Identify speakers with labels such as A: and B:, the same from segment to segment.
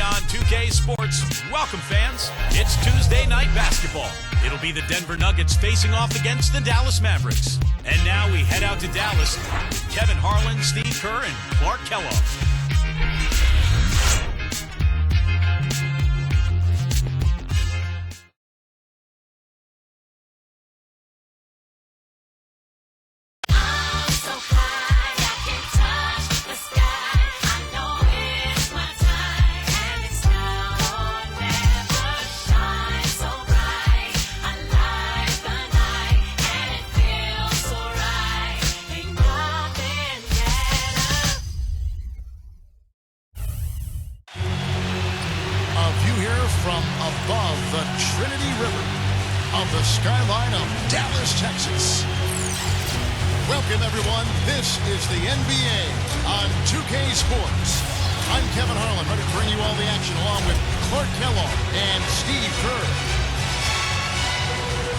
A: on 2K Sports. Welcome, fans. It's Tuesday night basketball. It'll be the Denver Nuggets facing off against the Dallas Mavericks. And now we head out to Dallas with Kevin Harlan, Steve Kerr, and Clark Kellogg.
B: From above the Trinity River of the skyline of Dallas, Texas. Welcome, everyone. This is the NBA on 2K Sports. I'm Kevin Harlan, ready to bring you all the action along with Clark Kellogg and Steve Kerr.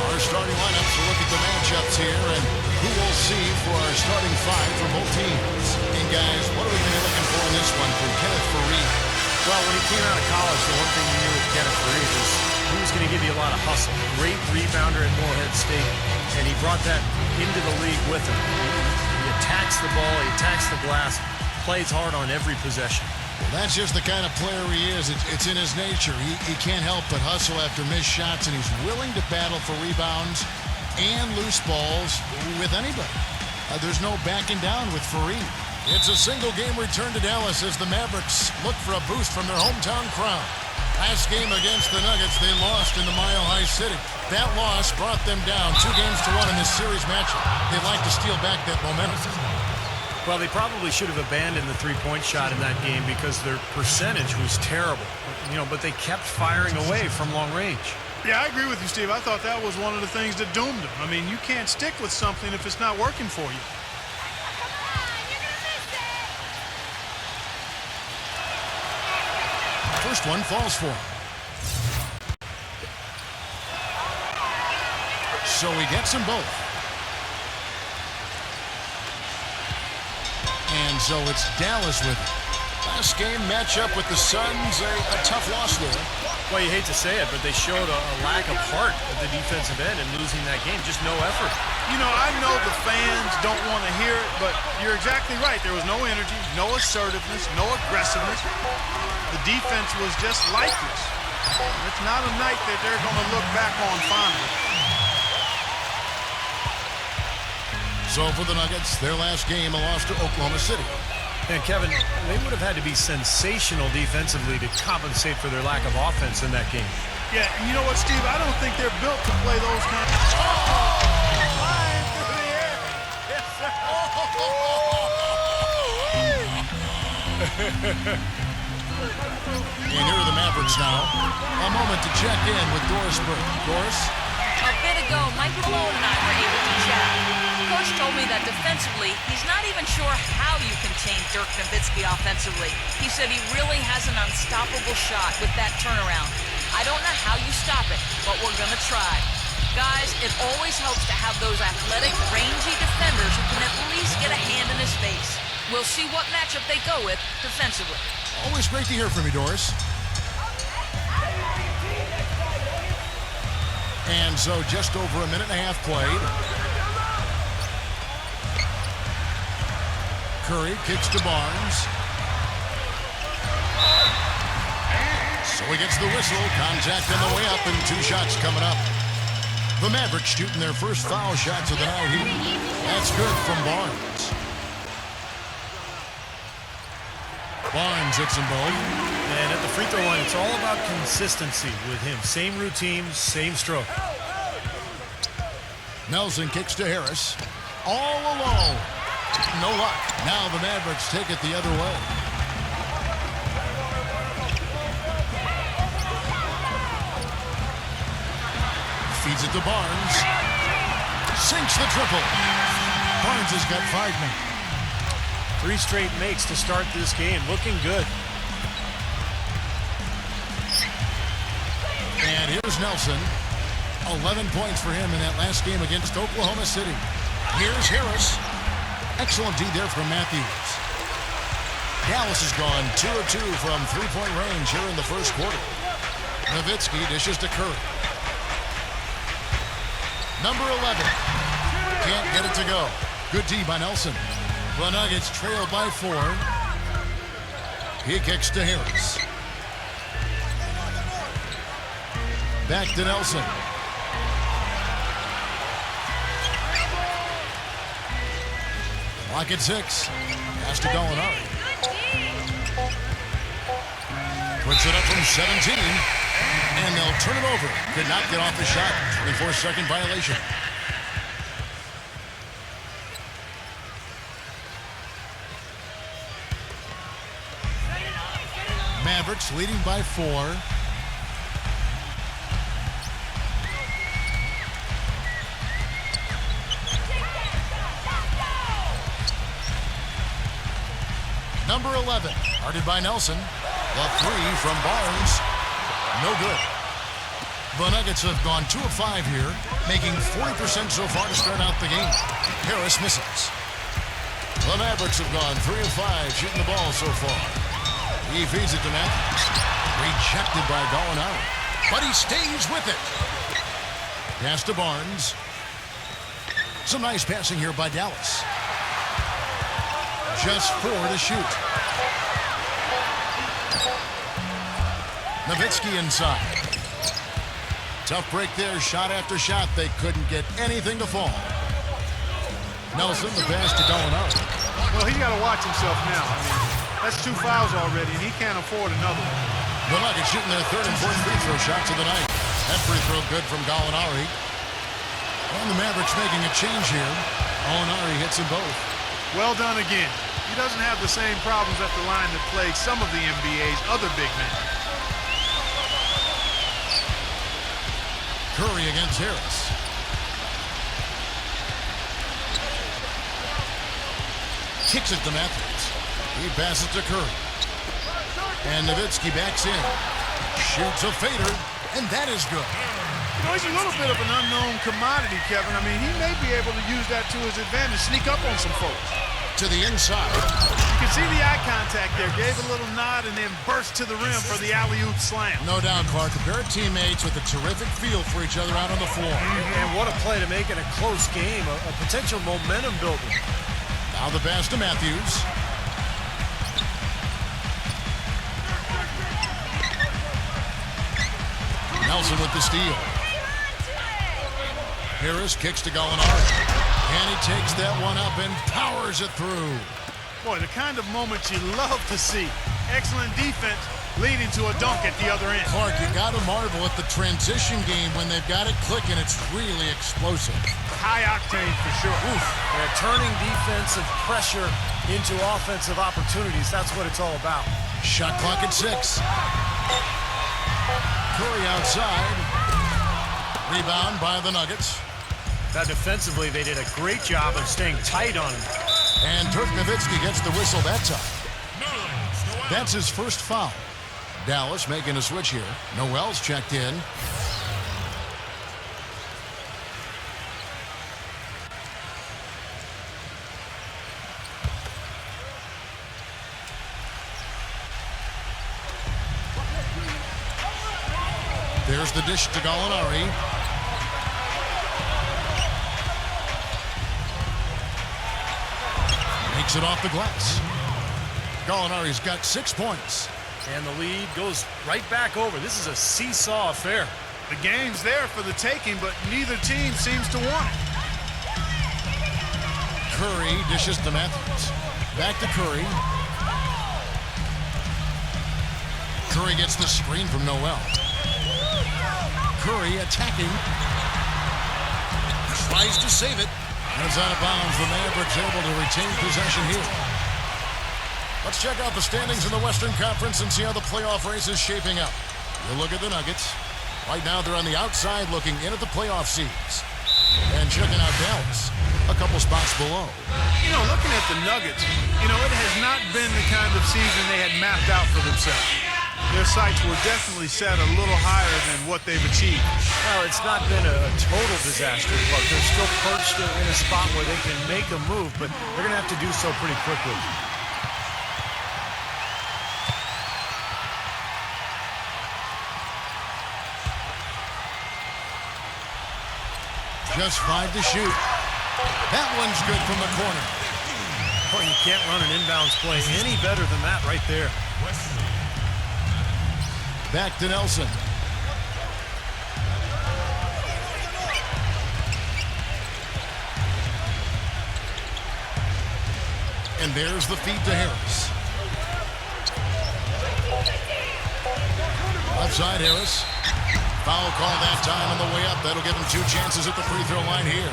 B: Our starting lineups, we'll look at the matchups here and who we'll see for our starting five for both teams. And guys, what are we going to be looking for in this one from Kenneth Faried?
C: Well, when he came out of college, the one thing you knew with Kenneth Faried was he was going to give you a lot of hustle. Great rebounder at Morehead State, and he brought that into the league with him. He attacks the ball, he attacks the glass, plays hard on every possession.
B: Well, that's just the kind of player he is. It's in his nature. He can't help but hustle after missed shots, and he's willing to battle for rebounds and loose balls with anybody. There's no backing down with Faried. It's a single-game return to Dallas as the Mavericks look for a boost from their hometown crowd. Last game against the Nuggets, they lost in the Mile High City. That loss brought them down 2-1 in this series matchup. They'd like to steal back that momentum.
C: Well, they probably should have abandoned the three-point shot in that game because their percentage was terrible. But they kept firing away from long range.
D: Yeah, I agree with you, Steve. I thought that was one of the things that doomed them. I mean, you can't stick with something if it's not working for you.
B: First one falls for him. So he gets them both. And so it's Dallas with it. Last game matchup with the Suns, a tough loss there.
C: Well, you hate to say it, but they showed a lack of heart at the defensive end in losing that game. Just no effort.
D: I know the fans don't want to hear it, but you're exactly right. There was no energy, no assertiveness, no aggressiveness. The defense was just lifeless. It's not a night that they're going to look back on fondly.
B: So for the Nuggets, their last game, a loss to Oklahoma City.
C: And Kevin, they would have had to be sensational defensively to compensate for their lack of offense in that game.
D: Yeah, and you know what, Steve? I don't think they're built to play those kind of... Flying through the air. Yes, sir.
B: And here are the Mavericks now. A moment to check in with Doris Burke. Doris?
E: A bit ago, Mike Malone and I were able to chat. Coach told me that defensively, he's not even sure how you contain Dirk Nowitzki offensively. He said he really has an unstoppable shot with that turnaround. I don't know how you stop it, but we're going to try. Guys, it always helps to have those athletic, rangy defenders who can at least get a hand in his face. We'll see what matchup they go with defensively.
B: Always great to hear from you, Doris. And so just over a minute and a half played. Curry kicks to Barnes. So he gets the whistle. Contact on the way up and two shots coming up. The Mavericks shooting their first foul shots of the night here. That's good from Barnes. Barnes hits them both.
C: And at the free throw line, it's all about consistency with him. Same routines, same stroke.
B: Nelson kicks to Harris. All alone. No luck. Now the Mavericks take it the other way. Feeds it to Barnes. Sinks the triple. Barnes has got 5 men.
C: 3 straight makes to start this game. Looking good.
B: And here's Nelson. 11 points for him in that last game against Oklahoma City. Here's Harris. Excellent D there from Matthews. Dallas has gone 2 of 2 from three-point range here in the first quarter. Nowitzki dishes to Curry. Number 11. Can't get it to go. Good D by Nelson. The Nuggets trail by 4. He kicks to Harris. Back to Nelson. Clock at 6. Has to go on out. Puts it up from 17. And they'll turn it over. Could not get off the shot. 24-second violation. Mavericks leading by 4. Number 11, guarded by Nelson. The 3 from Barnes. No good. The Nuggets have gone 2 of 5 here, making 40% so far to start out the game. Harris misses. The Mavericks have gone 3 of 5 shooting the ball so far. He feeds it to Matthews. Rejected by Gallinari. But he stays with it. Pass to Barnes. Some nice passing here by Dallas. Just 4 to shoot. Nowitzki inside. Tough break there. Shot after shot. They couldn't get anything to fall. Nelson, the pass to Gallinari.
D: Well, he got to watch himself now. I mean, that's 2 fouls already, and he can't afford another one.
B: The Nuggets shooting their 3rd and 4th free throw shots of the night. That free throw good from Gallinari. And the Mavericks making a change here. Gallinari hits them both.
D: Well done again. He doesn't have the same problems at the line that plague some of the NBA's other big men.
B: Curry against Harris. Kicks it to Matthews. He passes to Curry. And Nowitzki backs in. Shoots a fader, and that is good.
D: You know, he's a little bit of an unknown commodity, Kevin. I mean, he may be able to use that to his advantage, sneak up on some folks.
B: To the inside.
D: You can see the eye contact there. Gave a little nod and then burst to the rim for the alley-oop slam.
B: No doubt, Clark. A pair of teammates with a terrific feel for each other out on the floor.
C: And what a play to make in a close game, a potential momentum builder.
B: Now the pass to Matthews. Nelson with the steal. Harris kicks to Gallinari. And he takes that one up and powers it through.
D: Boy, the kind of moments you love to see. Excellent defense leading to a dunk at the other end.
B: Clark, you got to marvel at the transition game when they've got it clicking. It's really explosive.
D: High octane for sure.
C: Oof. They're turning defensive pressure into offensive opportunities. That's what it's all about.
B: Shot clock at 6. Curry outside. Rebound by the Nuggets.
C: Now defensively, they did a great job of staying tight on him.
B: And Dirk Nowitzki gets the whistle that time. That's his first foul. Dallas making a switch here. Noel's checked in. There's the dish to Gallinari. Makes it off the glass. Gallinari's got 6 points.
C: And the lead goes right back over. This is a seesaw affair.
D: The game's there for the taking, but neither team seems to want it.
B: Curry dishes to Matthews. Back to Curry. Curry gets the screen from Noel. Curry attacking. Tries to save it. And it's out of bounds. The Mavericks able to retain possession here. Let's check out the standings in the Western Conference and see how the playoff race is shaping up. You look at the Nuggets. Right now they're on the outside looking in at the playoff seeds. And checking out Dallas, a couple spots below.
D: You know, looking at the Nuggets, you know, it has not been the kind of season they had mapped out for themselves. Their sights were definitely set a little higher than what they've achieved.
C: Well, it's not been a total disaster, but they're still perched in a spot where they can make a move, but they're going to have to do so pretty quickly.
B: Just 5 to shoot. That one's good from the corner.
C: Boy, you can't run an inbounds play any better than that right there.
B: Back to Nelson. And there's the feed to Harris. Left side, Harris. Foul call that time on the way up. That'll give him 2 chances at the free throw line here.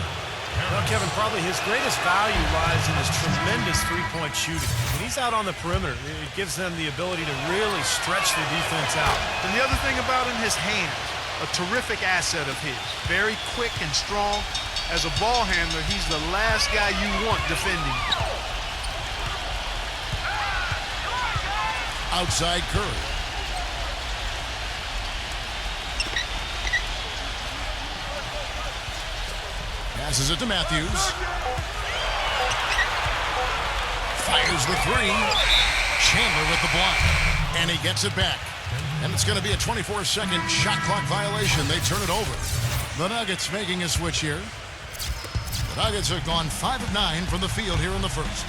C: Well, Kevin, probably his greatest value lies in his tremendous three-point shooting. When he's out on the perimeter, it gives them the ability to really stretch the defense out.
D: And the other thing about him, his hands, a terrific asset of his. Very quick and strong. As a ball handler, he's the last guy you want defending.
B: Outside Curry. Passes it to Matthews. Fires the 3. Chandler with the block. And he gets it back. And it's going to be a 24-second shot clock violation. They turn it over. The Nuggets making a switch here. The Nuggets have gone 5 of 9 from the field here in the first.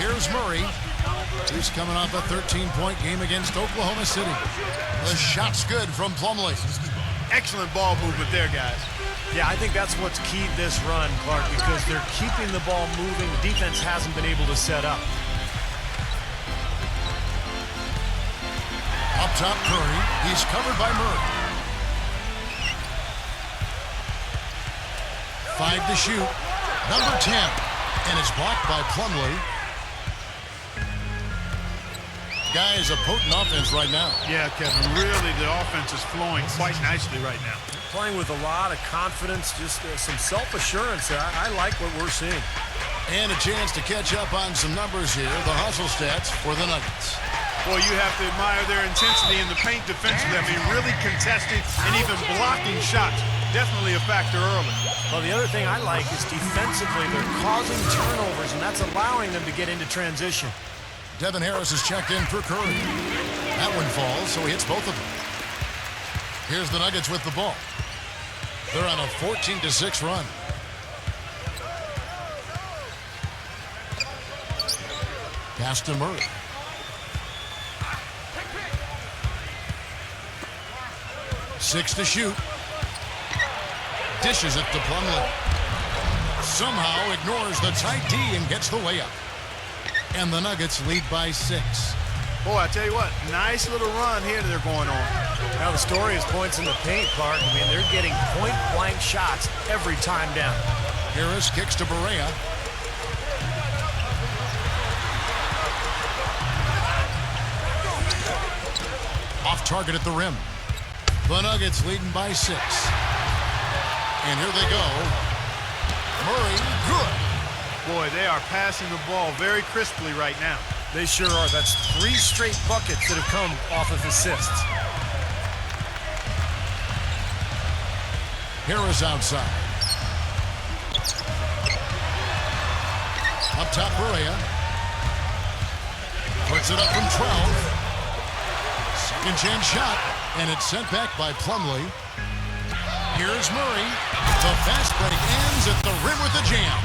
B: Here's Murray. He's coming off a 13-point game against Oklahoma City. The shot's good from Plumlee.
D: Excellent ball movement there, guys.
C: Yeah, I think that's what's keyed this run, Clark, because they're keeping the ball moving. The defense hasn't been able to set up.
B: Up top, Curry. He's covered by Murray. 5 to shoot. Number 10. And it's blocked by Plumlee. Guys, a potent offense right now.
D: Yeah, Kevin, really the offense is flowing quite nicely right now.
C: Playing with a lot of confidence, just some self-assurance. I like what we're seeing.
B: And a chance to catch up on some numbers here. The hustle stats for the Nuggets.
D: Boy, you have to admire their intensity in the paint defensively. I mean, really contesting and even blocking shots. Definitely a factor early.
C: Well, the other thing I like is defensively, they're causing turnovers, and that's allowing them to get into transition.
B: Devin Harris is checked in for Curry. That one falls, so he hits both of them. Here's the Nuggets with the ball. They're on a 14-6 run. Pass to Murray. Six to shoot. Dishes it to Plumlee. Somehow ignores the tight D and gets the layup. And the Nuggets lead by 6.
D: Boy, I tell you what, nice little run here they're going on.
C: Now the story is points in the paint, Clark. I mean, they're getting point-blank shots every time down.
B: Harris kicks to Barea. Off target at the rim. The Nuggets leading by 6. And here they go. Murray, good.
D: Boy, they are passing the ball very crisply right now.
C: They sure are. That's 3 straight buckets that have come off of assists.
B: Harris outside. Up top, Barea. Puts it up from 12. Second chance shot, and it's sent back by Plumlee. Here's Murray. The fast break ends at the rim with the jam.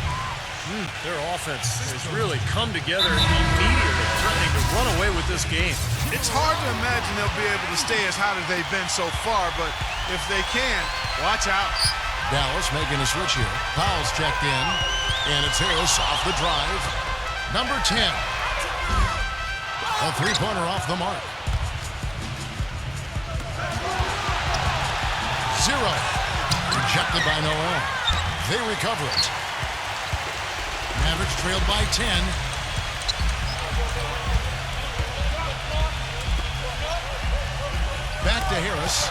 C: Their offense has really come together immediately, threatening to run away with this game.
D: It's hard to imagine they'll be able to stay as hot as they've been so far, but if they can, watch out.
B: Dallas making a switch here. Fouls checked in, and it's Harris off the drive. Number 10. A three-pointer off the mark. 0. Rejected by Noel. They recover it. Mavericks trailed by 10. Back to Harris.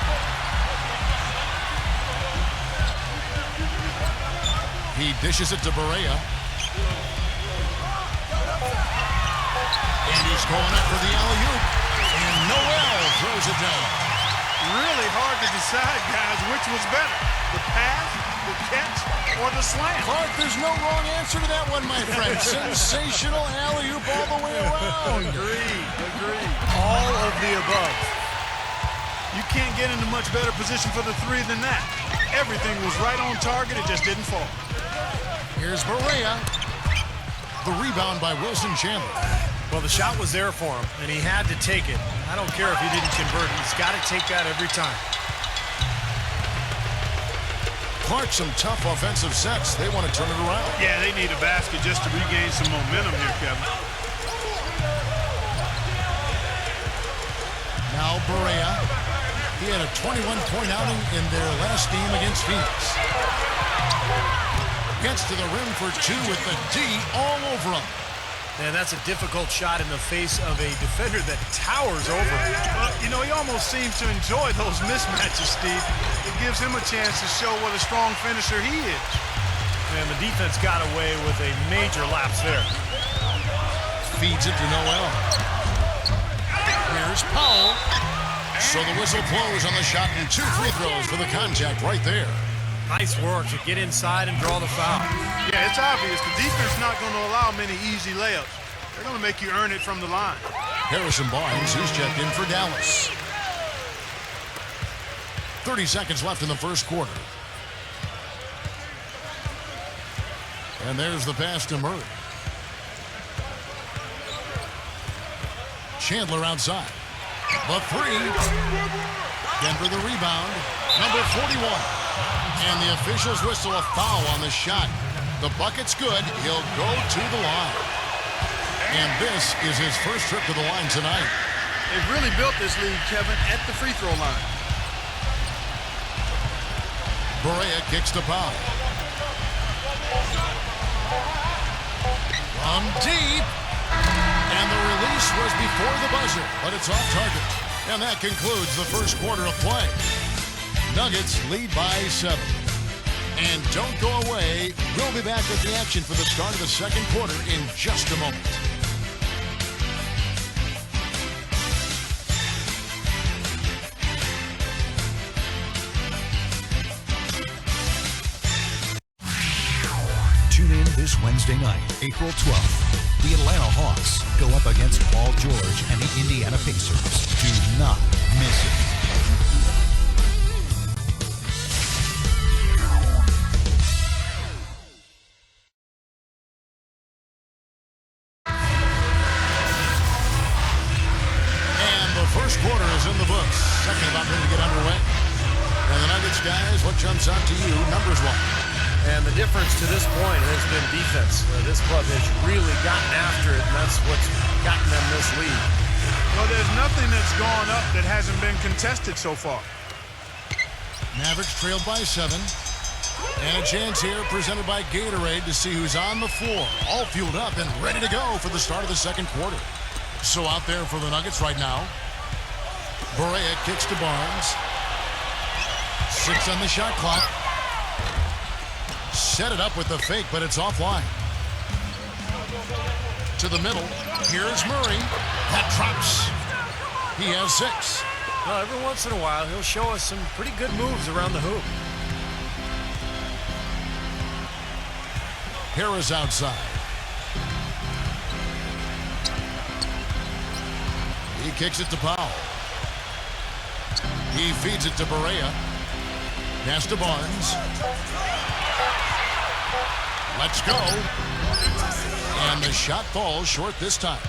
B: He dishes it to Barea. And he's going up for the alley-oop. And Noel throws it down.
D: Really hard to decide, guys, which was better. The pass, the catch, or the slam.
B: Clark, there's no wrong answer to that one, my friend. Sensational alley-oop all the way around.
C: Agreed. All of the above.
D: You can't get into much better position for the three than that. Everything was right on target. It just didn't fall.
B: Here's Barea. The rebound by Wilson Chandler.
C: Well, the shot was there for him, and he had to take it. I don't care if he didn't convert. He's got to take that every time.
B: Clark, some tough offensive sets. They want to turn it around.
D: Yeah, they need a basket just to regain some momentum here, Kevin.
B: Now Barea. He had a 21-point outing in their last game against Phoenix. Gets to the rim for two with the D all over him.
C: And that's a difficult shot in the face of a defender that towers over him.
D: Well, you know, he almost seems to enjoy those mismatches, Steve. It gives him a chance to show what a strong finisher he is.
C: And the defense got away with a major lapse there.
B: Feeds it to Noel. Here's Powell. So the whistle blows on the shot and 2 free throws for the contact right there.
C: Nice work to get inside and draw the foul.
D: Yeah, it's obvious. The defense not going to allow many easy layups. They're going to make you earn it from the line.
B: Harrison Barnes, he's checked in for Dallas. 30 seconds left in the first quarter. And there's the pass to Murray. Chandler outside. The three. Denver the rebound. Number 41. And the officials whistle a foul on the shot. The bucket's good. He'll go to the line. And this is his first trip to the line tonight.
D: They've really built this lead, Kevin, at the free throw line.
B: Barea kicks to Powell. From deep. And the release was before the buzzer, but it's off target. And that concludes the first quarter of play. Nuggets lead by 7. And don't go away. We'll be back with the action for the start of the second quarter in just a moment.
F: Tune in this Wednesday night, April 12th. The Atlanta Hawks go up against Paul George and the Indiana Pacers. Do not miss it.
B: And the first quarter is in the books. Second about ready to get underway. And the Nuggets guys, what jumps out to you, numbers one?
C: And the difference to this point has been defense. This club has really gotten after it, and that's what's gotten them this lead.
D: Well, there's nothing that's gone up that hasn't been contested so far.
B: Mavericks trailed by 7. And a chance here presented by Gatorade to see who's on the floor. All fueled up and ready to go for the start of the second quarter. So out there for the Nuggets right now. Barea kicks to Barnes. 6 on the shot clock. Set it up with the fake, but it's offline. To the middle. Here's Murray. That drops. He has 6.
C: Well, every once in a while, he'll show us some pretty good moves around the hoop.
B: Harris outside. He kicks it to Powell. He feeds it to Barea. Pass to Barnes. Let's go. And the shot falls short this time.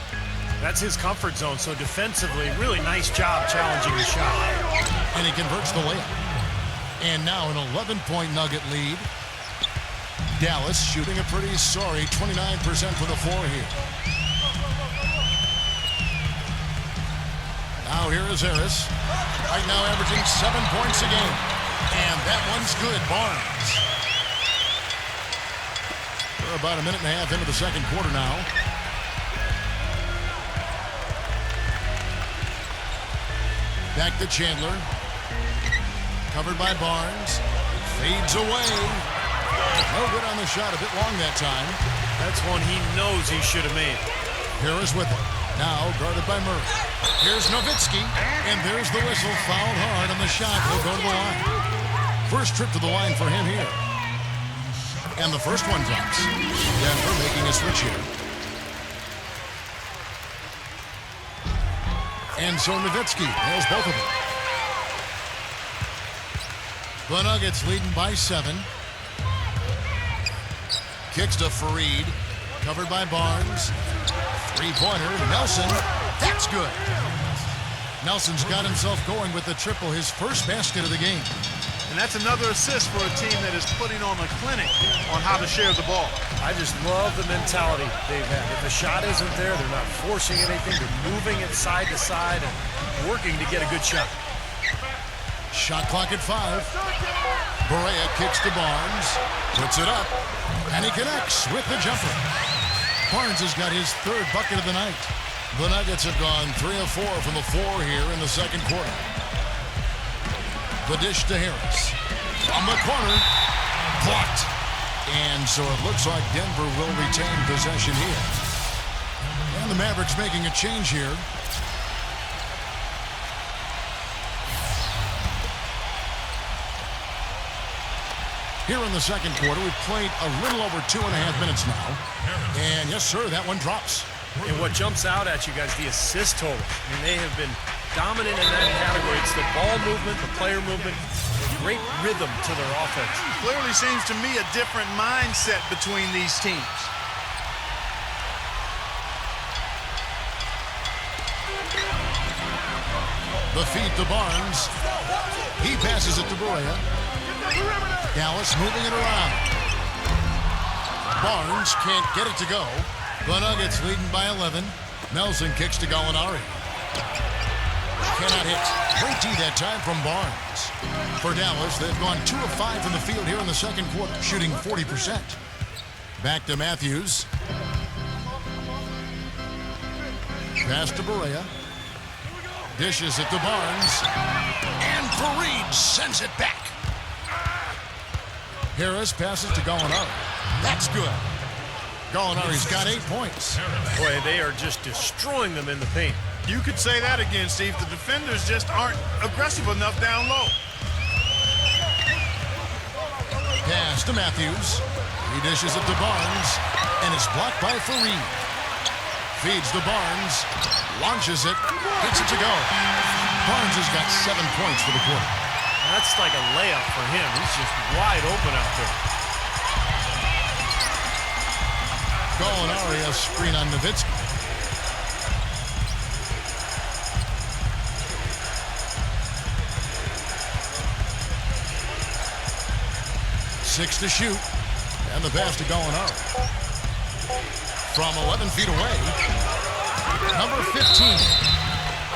C: That's his comfort zone, so defensively, really nice job challenging the shot.
B: And he converts the layup. And now an 11-point Nugget lead. Dallas shooting a pretty sorry 29% for the floor here. Now here is Harris. Right now averaging 7 points a game. And that one's good. Barnes. We're about a minute and a half into the second quarter now. Back to Chandler. Covered by Barnes. Fades away. No good on the shot. A bit long that time.
C: That's one he knows he should have made.
B: Harris with it. Now guarded by Murray. Here's Nowitzki. And there's the whistle. Fouled hard on the shot. He'll go to the line. First trip to the line for him here. And the first one drops. Denver making a switch here. And so Nowitzki has both of them. The Nuggets leading by 7. Kicks to Fareed. Covered by Barnes. Three-pointer. Nelson. That's good. Nelson's got himself going with the triple, his first basket of the game.
D: And that's another assist for a team that is putting on a clinic on how to share the ball.
C: I just love the mentality they've had. If the shot isn't there, they're not forcing anything. They're moving it side to side and working to get a good shot.
B: Shot clock at 5. Barea kicks to Barnes. Puts it up. And he connects with the jumper. Barnes has got his third bucket of the night. The Nuggets have gone 3 of 4 from the floor here in the second quarter. The dish to Harris. From the corner. Blocked. And so it looks like Denver will retain possession here. And the Mavericks making a change here. Here in the second quarter, we've played a little over 2.5 minutes now. And yes, sir, that one drops.
C: And what jumps out at you guys, the assist total. I mean, they have been dominant in that category. It's the ball movement, the player movement, great rhythm to their offense.
D: Clearly seems to me a different mindset between these teams.
B: The feed to Barnes. He passes it to Barea. Dallas moving it around. Barnes can't get it to go. The Nuggets leading by 11. Nelson kicks to Gallinari. Cannot hit. Great D that time from Barnes. For Dallas, they've gone 2 of 5 from the field here in the second quarter, shooting 40%. Back to Matthews. Pass to Barea. Dishes it to Barnes. And Fareed sends it back. Harris passes to Gallinari. That's good. Gallinari's got 8 points.
C: Boy, they are just destroying them in the paint.
D: You could say that again, Steve. The defenders just aren't aggressive enough down low.
B: Pass to Matthews. He dishes it to Barnes. And it's blocked by Fareed. Feeds to Barnes. Launches it. Gets it to go. Barnes has got 7 points for the quarter.
C: That's like a layup for him. He's just wide open out there.
B: Gallinari a screen on Nowitzki. Six to shoot. And the pass to Gallinari. From 11 feet away. Number 15.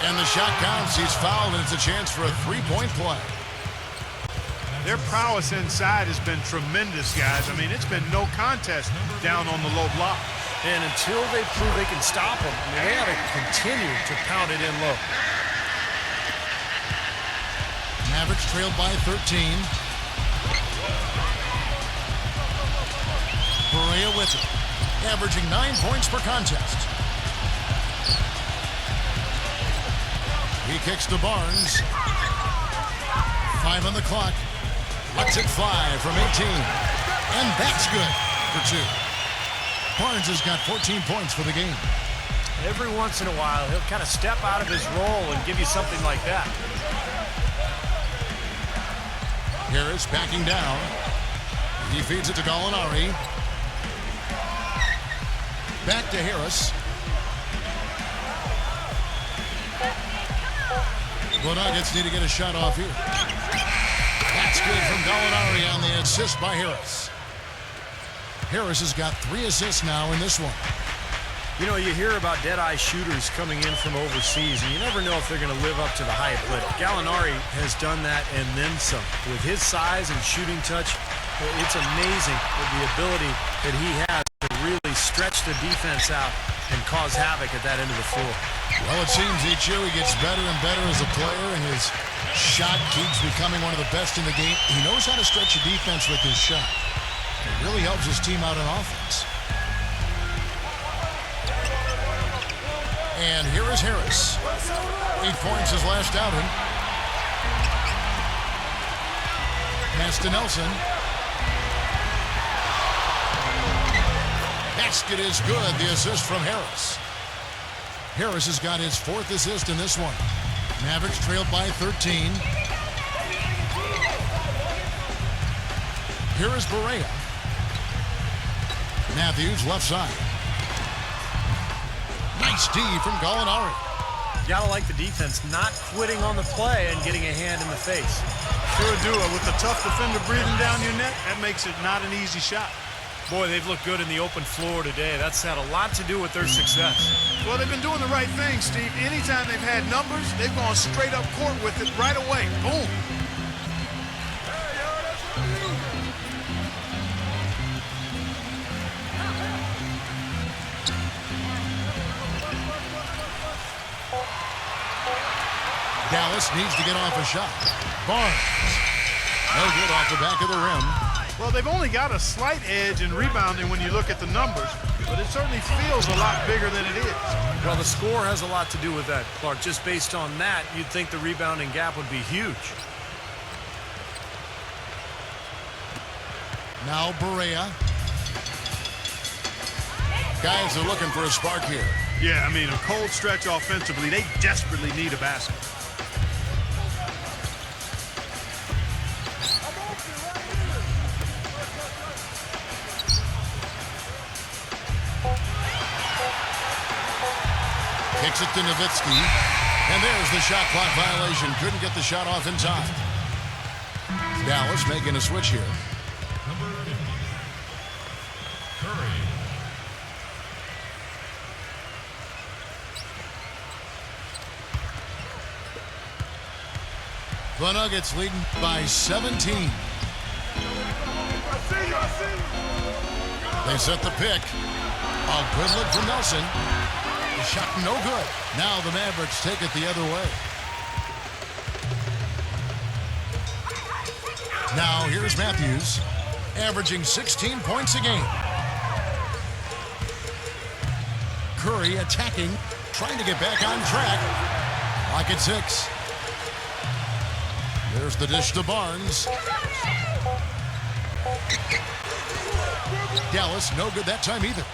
B: And the shot counts. He's fouled, and it's a chance for a 3-point play.
D: Their prowess inside has been tremendous, guys. I mean, it's been no contest down on the low block.
C: And until they prove they can stop them, they got to continue to pound it in low.
B: Mavericks trailed by 13. Barea with it, averaging 9 points per contest. He kicks to Barnes. 5 on the clock. Lets it fly from 18. And that's good for 2. Barnes has got 14 points for the game.
C: Every once in a while, he'll kind of step out of his role and give you something like that.
B: Harris backing down. He feeds it to Gallinari. Back to Harris. The Nuggets need to get a shot off here. That's good from Gallinari on the assist by Harris. Harris has got 3 assists now in this one.
C: You know, you hear about dead-eye shooters coming in from overseas, and you never know if they're going to live up to the hype. But Gallinari has done that and then some. With his size and shooting touch, it's amazing the ability that he has to really stretch the defense out and cause havoc at that end of the floor.
B: Well, it seems each year he gets better and better as a player, and his shot keeps becoming one of the best in the game. He knows how to stretch a defense with his shot. It really helps his team out on offense. And here is Harris. 8 points his last outing. Pass to Nelson. Basket is good. The assist from Harris. Harris has got his 4th assist in this one. Mavericks trailed by 13. Here is Barea. Matthews, left side. Nice D from Gallinari.
C: You gotta like the defense not quitting on the play and getting a hand in the face.
D: Sure do it. With the tough defender breathing down your neck, that makes it not an easy shot.
C: Boy, they've looked good in the open floor today. That's had a lot to do with their success.
D: Well, they've been doing the right thing, Steve. Anytime they've had numbers, they've gone straight up court with it right away. Boom.
B: Dallas needs to get off a shot. Barnes. No good off the back of the rim.
D: Well, they've only got a slight edge in rebounding when you look at the numbers, but it certainly feels a lot bigger than it is.
C: Well, the score has a lot to do with that, Clark. Just based on that, you'd think the rebounding gap would be huge.
B: Now Barea. Guys are looking for a spark here.
D: Yeah, I mean, a cold stretch offensively. They desperately need a basket.
B: Kicks it to Nowitzki. And there's the shot clock violation. Couldn't get the shot off in time. Dallas making a switch here. The Nuggets leading by 17. They set the pick. A good look from Nelson. The shot no good. Now the Mavericks take it the other way. Now here's Matthews, averaging 16 points a game. Curry attacking, trying to get back on track. Lock at 6. There's the dish to Barnes. Dallas, no good that time either.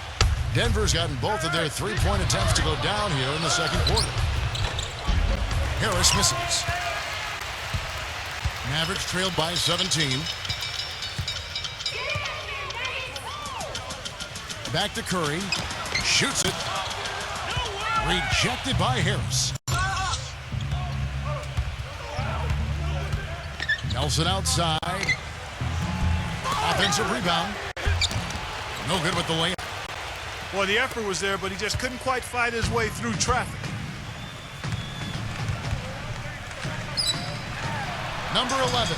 B: Denver's gotten both of their three-point attempts to go down here in the second quarter. Harris misses. Mavericks trailed by 17. Back to Curry. Shoots it. Rejected by Harris. Nelson outside. Offensive rebound. No good with the layup.
D: Well, the effort was there, but he just couldn't quite fight his way through traffic.
B: Number 11.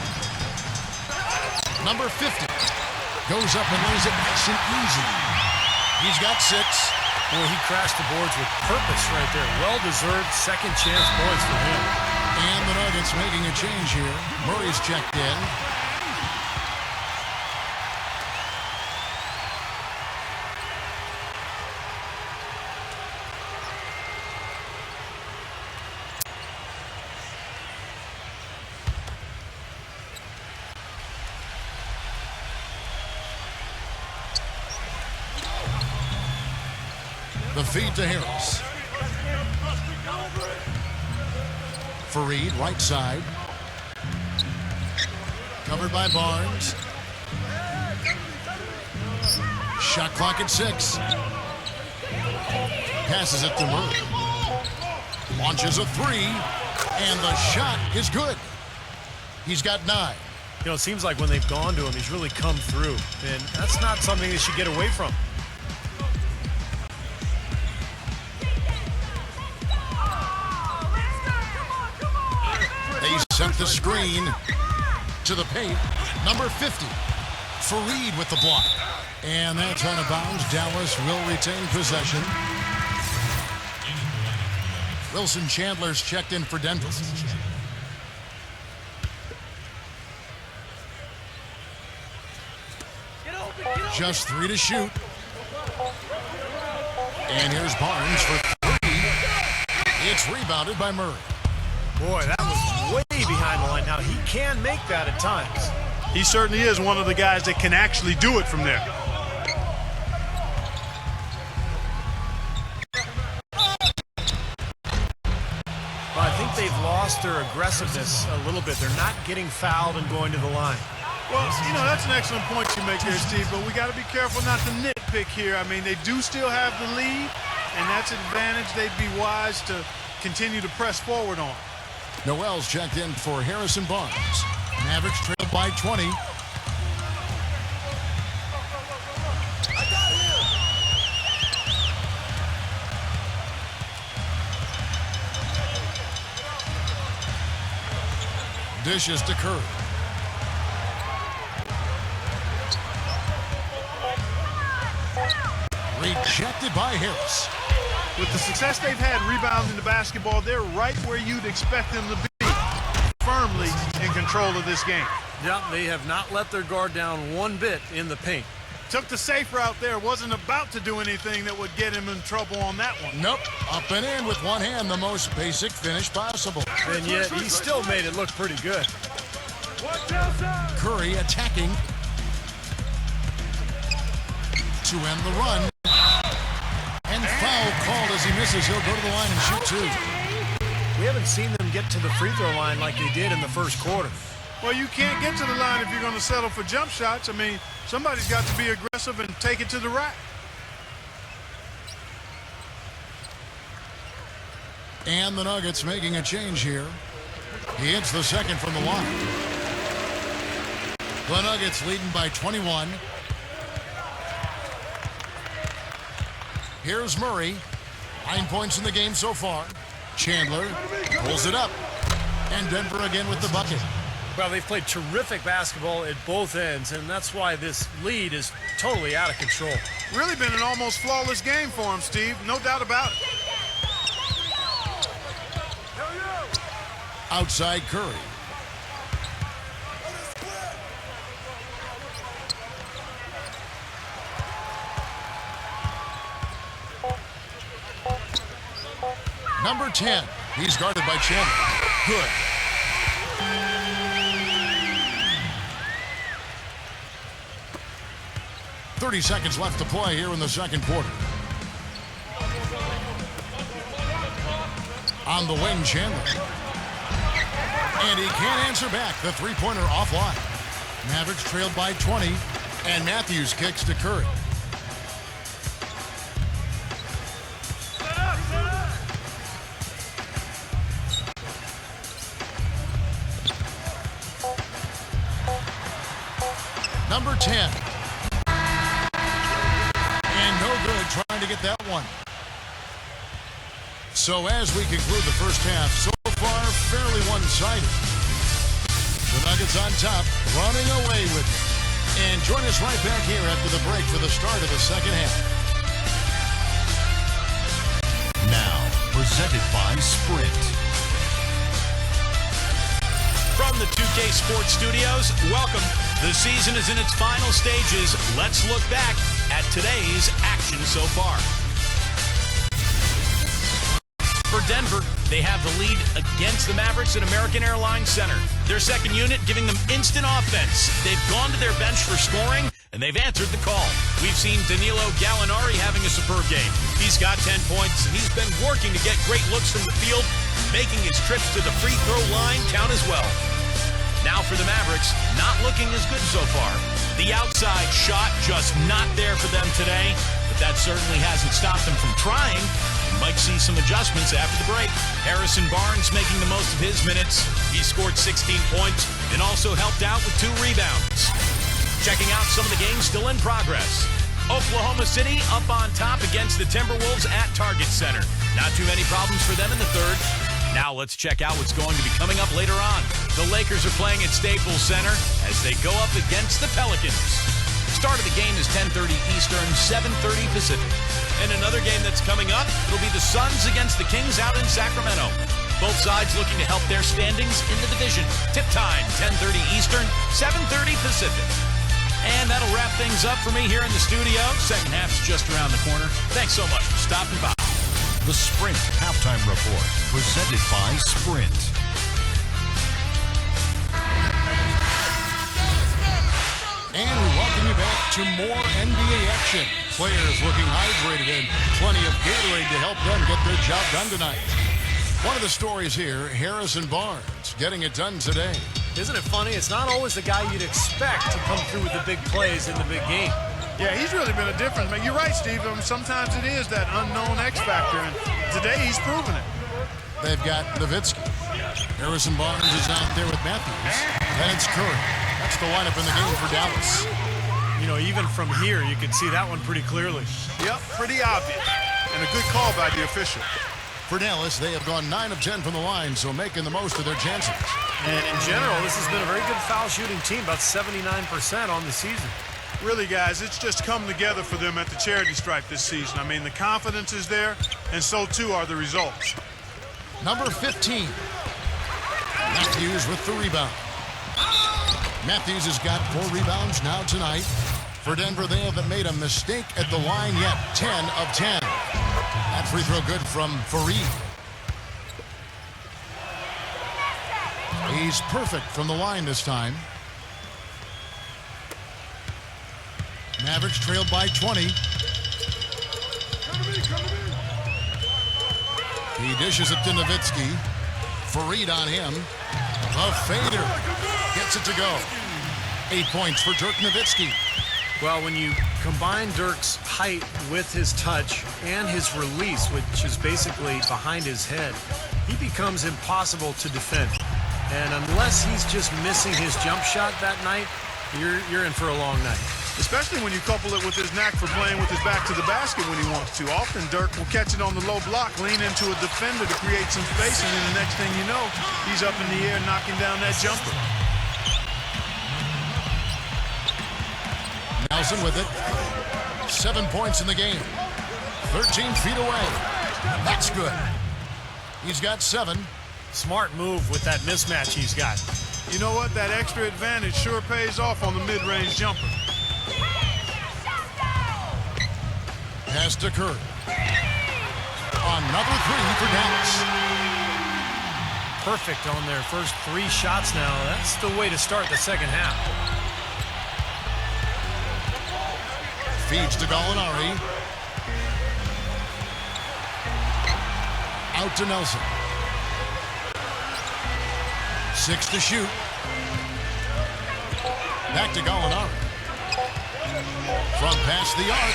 B: Number 50. Goes up and lays it nice and easy. He's got 6.
C: Boy, he crashed the boards with purpose right there. Well-deserved second chance points for him.
B: And the Nuggets making a change here. Murray's checked in. The feed to Harris. Fareed, right side. Covered by Barnes. Shot clock at 6. Passes it to Murray. Launches a 3. And the shot is good. He's got 9.
C: You know, it seems like when they've gone to him, he's really come through. And that's not something they should get away from.
B: They sent the screen to the paint. Number 50. Fareed with the block. And that's out of bounds. Dallas will retain possession. Wilson Chandler's checked in for Denver. Just 3 to shoot. And here's Barnes for 3. It's rebounded by Murray.
C: Boy, that was way behind the line. Now, he can make that at times.
D: He certainly is one of the guys that can actually do it from there.
C: Well, I think they've lost their aggressiveness a little bit. They're not getting fouled and going to the line.
D: Well, you know, that's an excellent point you make there, Steve, but we got to be careful not to nitpick here. I mean, they do still have the lead, and that's an advantage they'd be wise to continue to press forward on.
B: Noel's checked in for Harrison Barnes. Mavericks trail by 20. Dishes to Curry. Rejected by Harris.
D: With the success they've had rebounding the basketball, they're right where you'd expect them to be, firmly in control of this game.
C: Yeah, they have not let their guard down one bit in the paint.
D: Took the safe route there. Wasn't about to do anything that would get him in trouble on that one.
B: Nope. Up and in with one hand, the most basic finish possible.
C: And yet he still made it look pretty good.
B: Curry attacking to end the run. And foul called as he misses. He'll go to the line and shoot two.
C: We haven't seen them get to the free throw line like they did in the first quarter.
D: Well, you can't get to the line if you're going to settle for jump shots. I mean, somebody's got to be aggressive and take it to the rack.
B: And the Nuggets making a change here. He hits the second from the line. The Nuggets leading by 21. Here's Murray. 9 points in the game so far. Chandler pulls it up. And Denver again with the bucket.
C: Well, they've played terrific basketball at both ends, and that's why this lead is totally out of control.
D: Really been an almost flawless game for him, Steve. No doubt about it.
B: Outside Curry. Number 10. He's guarded by Chandler. Good. .30 seconds left to play here in the second quarter. On the wing, Chandler. And he can't answer back. The three-pointer offline. Mavericks trailed by 20. And Matthews kicks to Curry. Number 10. And no good trying to get that one. So as we conclude the first half, so far fairly one-sided. The Nuggets on top, running away with it. And join us right back here after the break for the start of the second half.
F: Now, presented by Sprint.
A: From the 2K Sports Studios, welcome. The season is in its final stages. Let's look back at today's action so far. For Denver, they have the lead against the Mavericks at American Airlines Center. Their second unit giving them instant offense. They've gone to their bench for scoring, and they've answered the call. We've seen Danilo Gallinari having a superb game. He's got 10 points, and he's been working to get great looks from the field, making his trips to the free throw line count as well. Now for the Mavericks, not looking as good so far. The outside shot just not there for them today, but that certainly hasn't stopped them from trying. You might see some adjustments after the break. Harrison Barnes making the most of his minutes. He scored 16 points and also helped out with 2 rebounds. Checking out some of the games still in progress. Oklahoma City up on top against the Timberwolves at Target Center. Not too many problems for them in the third. Now let's check out what's going to be coming up later on. The Lakers are playing at Staples Center as they go up against the Pelicans. Start of the game is 10:30 Eastern, 7:30 Pacific. And another game that's coming up, it'll be the Suns against the Kings out in Sacramento. Both sides looking to help their standings in the division. Tip time, 10:30 Eastern, 7:30 Pacific. And that'll wrap things up for me here in the studio. Second half's just around the corner. Thanks so much for stopping by.
F: The Sprint Halftime Report, presented by Sprint.
B: And we welcome you back to more NBA action. Players looking hydrated and plenty of Gatorade to help them get their job done tonight. One of the stories here, Harrison Barnes getting it done today.
C: Isn't it funny? It's not always the guy you'd expect to come through with the big plays in the big game.
D: Yeah, he's really been a difference. Man, you're right, Steve. Sometimes it is that unknown X factor, and today he's proven it.
B: They've got Nowitzki. Harrison Barnes is out there with Matthews. Then it's Curry. That's the lineup in the game for Dallas.
C: You know, even from here, you can see that one pretty clearly.
D: Yep, pretty obvious. And a good call by the official.
B: For Dallas, they have gone 9 of 10 from the line, so making the most of their chances.
C: And in general, this has been a very good foul shooting team, about 79% on the season.
D: Really, guys, it's just come together for them at the charity stripe this season. I mean, the confidence is there, and so too are the results.
B: Number 15. Matthews with the rebound. Matthews has got 4 rebounds now tonight. For Denver, they haven't made a mistake at the line yet. 10 of 10. That free throw good from Fareed. He's perfect from the line this time. Mavericks trailed by 20. He dishes it to Nowitzki. Fareed on him. A fader. Gets it to go. 8 points for Dirk Nowitzki.
C: Well, when you combine Dirk's height with his touch and his release, which is basically behind his head, he becomes impossible to defend. And unless he's just missing his jump shot that night, you're in for a long night.
D: Especially when you couple it with his knack for playing with his back to the basket when he wants to. Often Dirk will catch it on the low block, lean into a defender to create some space, and then the next thing you know, he's up in the air knocking down that jumper.
B: Nelson with it. 7 points in the game. 13 feet away. That's good. He's got 7.
C: Smart move with that mismatch he's got.
D: You know what? That extra advantage sure pays off on the mid-range jumper.
B: Pass to Curry. Another 3 for Dallas.
C: Perfect on their first 3 shots now. That's the way to start the second half.
B: Feeds to Gallinari. Out to Nelson. 6 to shoot. Back to Gallinari. From past the arc.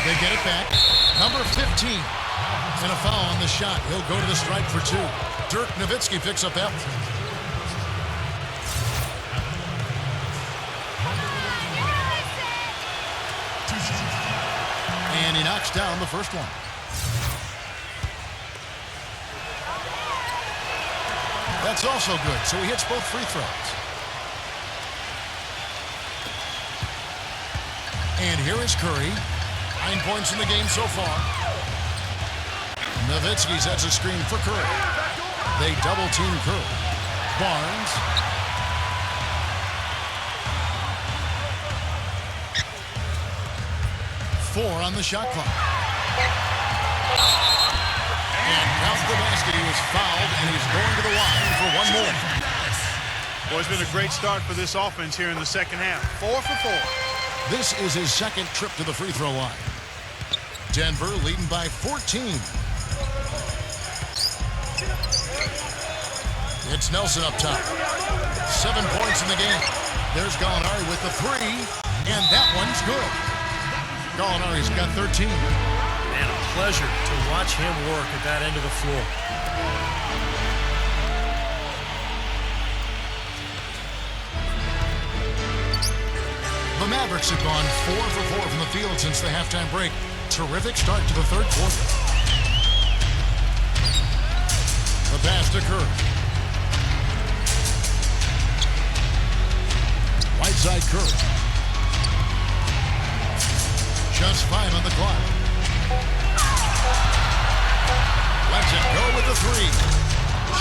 B: They get it back. Number 15. And a foul on the shot. He'll go to the strike for 2. Dirk Nowitzki picks up that one. And he knocks down the first one. That's also good, so he hits both free throws. And here is Curry. 9 points in the game so far. Nowitzki sets a screen for Curry. They double team Curry. Barnes. Four on the shot clock. And out the basket, he was fouled, and he's going to the line for one more.
D: Boy, it's been a great start for this offense here in the second half. 4 for 4.
B: This is his second trip to the free throw line. Denver leading by 14. It's Nelson up top. 7 points in the game. There's Gallinari with the 3, and that one's good. Gallinari's got 13.
C: Man, a pleasure to watch him work at that end of the floor.
B: The Mavericks have gone 4 for 4 from the field since the halftime break. Terrific start to the third quarter. The pass to Curry. Right side Curry. Just 5 on the clock. Lets it go with the 3.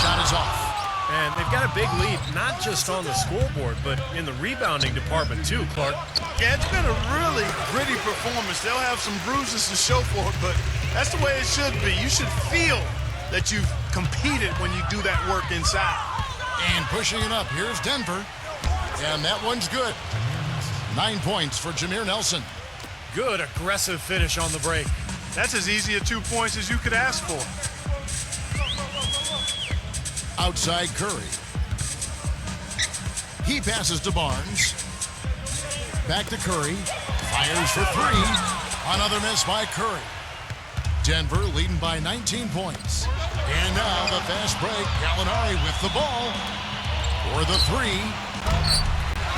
B: Shot is off.
C: And they've got a big lead, not just on the scoreboard, but in the rebounding department too, Clark.
D: Yeah, it's been a really gritty performance. They'll have some bruises to show for it, but that's the way it should be. You should feel that you've competed when you do that work inside.
B: And pushing it up, here's Denver. And that one's good. 9 points for Jameer Nelson.
C: Good aggressive finish on the break.
D: That's as easy a 2 points as you could ask for.
B: Outside Curry. He passes to Barnes. Back to Curry. Fires for three. Another miss by Curry. Denver leading by 19 points. And now the fast break. Gallinari with the ball. For the three.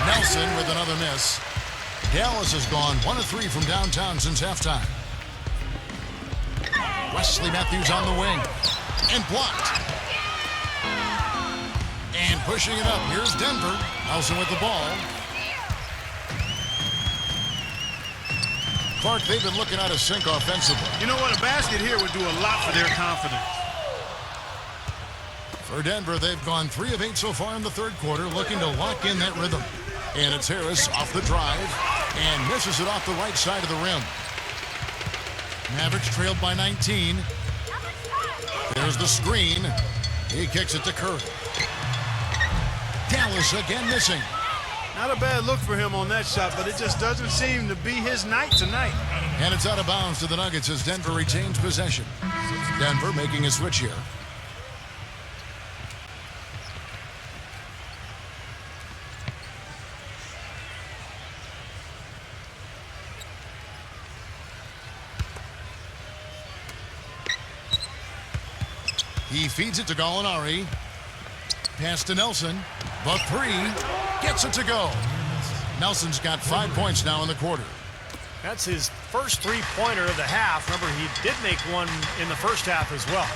B: Nelson with another miss. Dallas has gone 1 of 3 from downtown since halftime. Wesley Matthews on the wing. And blocked. And pushing it up. Here's Denver. Nelson with the ball. Clark, they've been looking out of sync offensively.
D: You know what? A basket here would do a lot for their confidence.
B: For Denver, they've gone 3 of 8 so far in the third quarter, looking to lock in that rhythm. And it's Harris off the drive and misses it off the right side of the rim. Mavericks trailed by 19. There's the screen. He kicks it to Curry. Dallas again missing.
D: Not a bad look for him on that shot, but it just doesn't seem to be his night tonight.
B: And it's out of bounds to the Nuggets as Denver retains possession. Denver making a switch here. He feeds it to Gallinari. Pass to Nelson. The three. Gets it to go. Nelson's got 5 points now in the quarter.
C: That's his first three-pointer of the half. Remember, he did make one in the first half as well.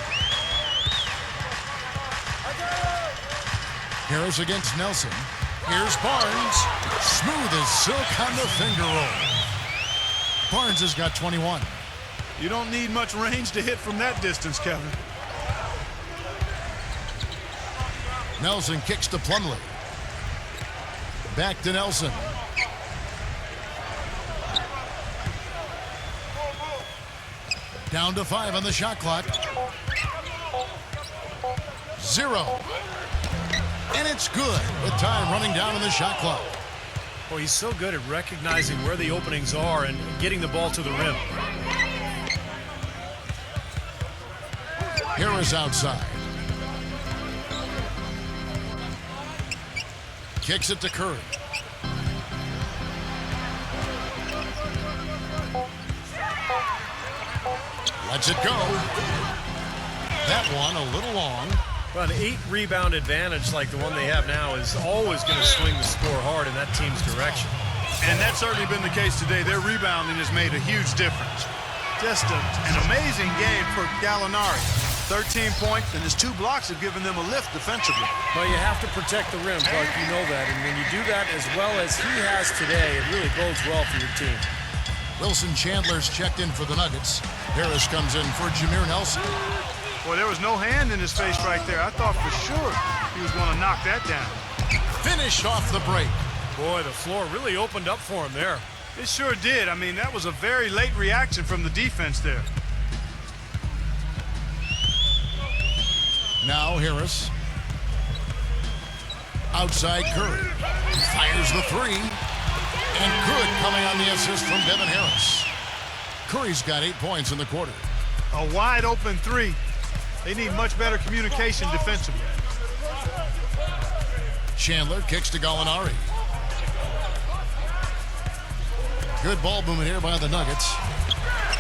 B: Harris against Nelson. Here's Barnes. Smooth as silk on the finger roll. Barnes has got 21.
D: You don't need much range to hit from that distance, Kevin.
B: Nelson kicks to Plumlee. Back to Nelson. Down to 5 on the shot clock. 0. And it's good with time running down on the shot clock.
C: Well, he's so good at recognizing where the openings are and getting the ball to the rim.
B: Harris outside. Kicks it to Curry. Lets it go. That one a little long.
C: Well, an 8-rebound advantage like the one they have now is always going to swing the score hard in that team's direction.
D: And that's certainly been the case today. Their rebounding has made a huge difference. Just an amazing game for Gallinari. 13 points, and his 2 blocks have given them a lift defensively.
C: Well, you have to protect the rim, Clark. You know that. And when you do that as well as he has today, it really bodes well for your team.
B: Wilson Chandler's checked in for the Nuggets. Harris comes in for Jameer Nelson.
D: Boy, there was no hand in his face right there. I thought for sure he was going to knock that down.
B: Finished off the break.
C: Boy, the floor really opened up for him there.
D: It sure did. I mean, that was a very late reaction from the defense there.
B: Now Harris. Outside Curry. Fires the 3. And good coming on the assist from Devin Harris. Curry's got 8 points in the quarter.
D: A wide open 3. They need much better communication defensively.
B: Chandler kicks to Gallinari. Good ball movement here by the Nuggets.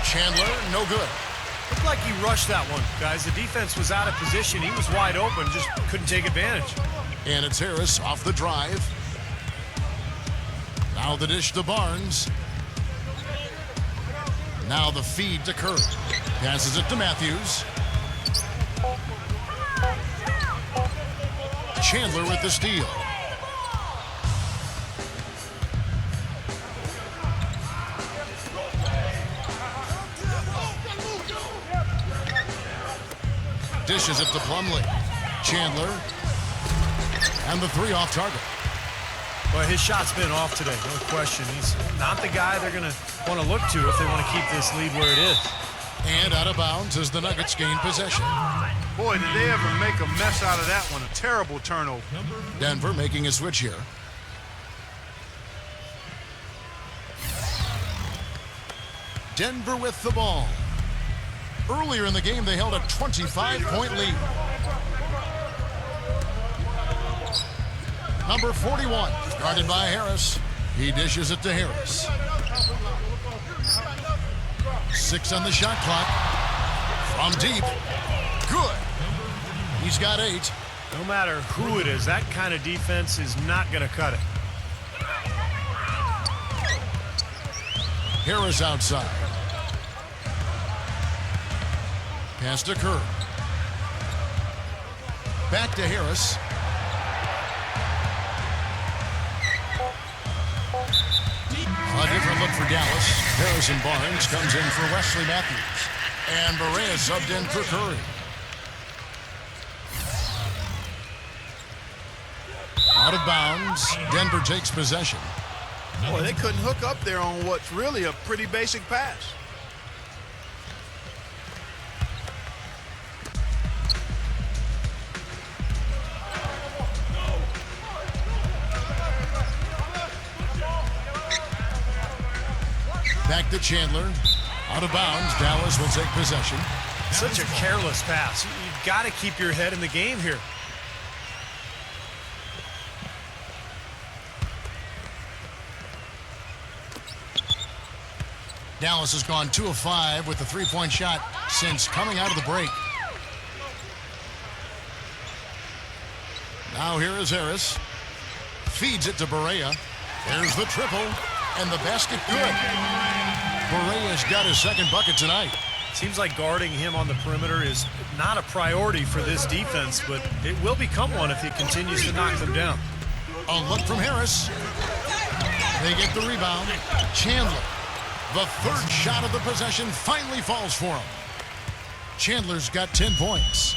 B: Chandler, no good.
C: Looked like he rushed that one, guys. The defense was out of position. He was wide open, just couldn't take advantage.
B: And it's Harris off the drive. Now the dish to Barnes. Now the feed to Curry. Passes it to Matthews. Chandler with the steal. Dishes it to Plumlee. Chandler. And the 3 off target.
C: Well, his shot's been off today, no question. He's not the guy they're going to want to look to if they want to keep this lead where it is.
B: And out of bounds as the Nuggets gain possession.
D: Boy, did they ever make a mess out of that one. A terrible turnover.
B: Denver making a switch here. Denver with the ball. Earlier in the game, they held a 25-point lead. Number 41, guarded by Harris. He dishes it to Harris. 6 on the shot clock. From deep. Good. He's got 8.
C: No matter who it is, that kind of defense is not going to cut it.
B: Harris outside. Pass to Kerr. Back to Harris. A different look for Dallas. Harrison Barnes comes in for Wesley Matthews. And Barea subbed in for Curry. Out of bounds. Denver takes possession.
D: Boy, they couldn't hook up there on what's really a pretty basic pass.
B: Back to Chandler. Out of bounds. Dallas will take possession.
C: Such a careless pass. You've got to keep your head in the game here.
B: Dallas has gone 2 of 5 with the three-point shot since coming out of the break. Now here is Harris. Feeds it to Barea. There's the triple, and the basket good. Barea's got his second bucket tonight.
C: Seems like guarding him on the perimeter is not a priority for this defense, but it will become one if he continues to knock them down.
B: A look from Harris. They get the rebound. Chandler. The third shot of the possession finally falls for him. Chandler's got 10 points.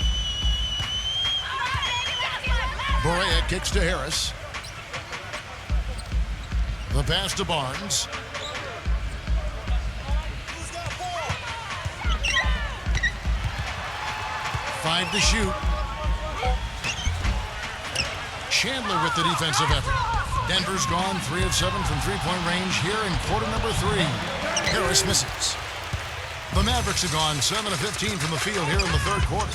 B: Barea kicks to Harris. The pass to Barnes. Five to shoot. Chandler with the defensive effort. Denver's gone 3 of 7 from three-point range here in quarter number 3. Harris misses. The Mavericks have gone 7 of 15 from the field here in the third quarter.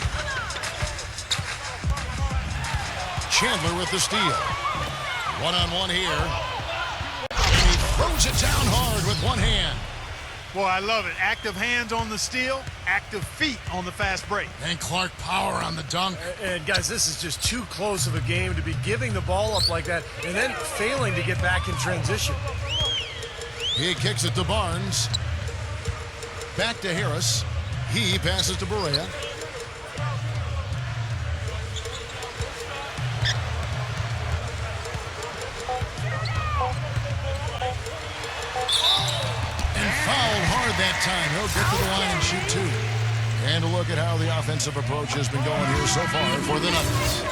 B: Chandler with the steal. One-on-one here. And he throws it down hard with one hand.
D: Boy, I love it. Active hands on the steal, active feet on the fast break.
B: And Clark power on the dunk.
C: And guys, this is just too close of a game to be giving the ball up like that and then failing to get back in transition.
B: He kicks it to Barnes. Back to Harris. He passes to Barea. Fouled hard that time. He'll get to the line and shoot 2. And a look at how the offensive approach has been going here so far for the Nuggets.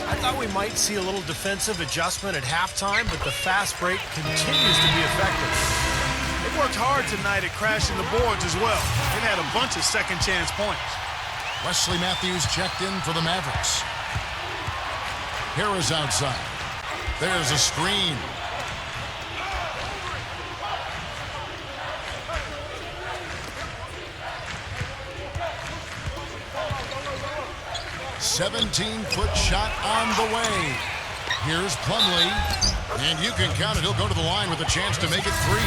C: I thought we might see a little defensive adjustment at halftime, but the fast break continues to be effective.
D: They worked hard tonight at crashing the boards as well. They've had a bunch of second chance points.
B: Wesley Matthews checked in for the Mavericks. Harris outside. There's a screen. "17-foot shot on the way." Here's Plumlee, and you can count it. He'll go to the line with a chance to make it 3.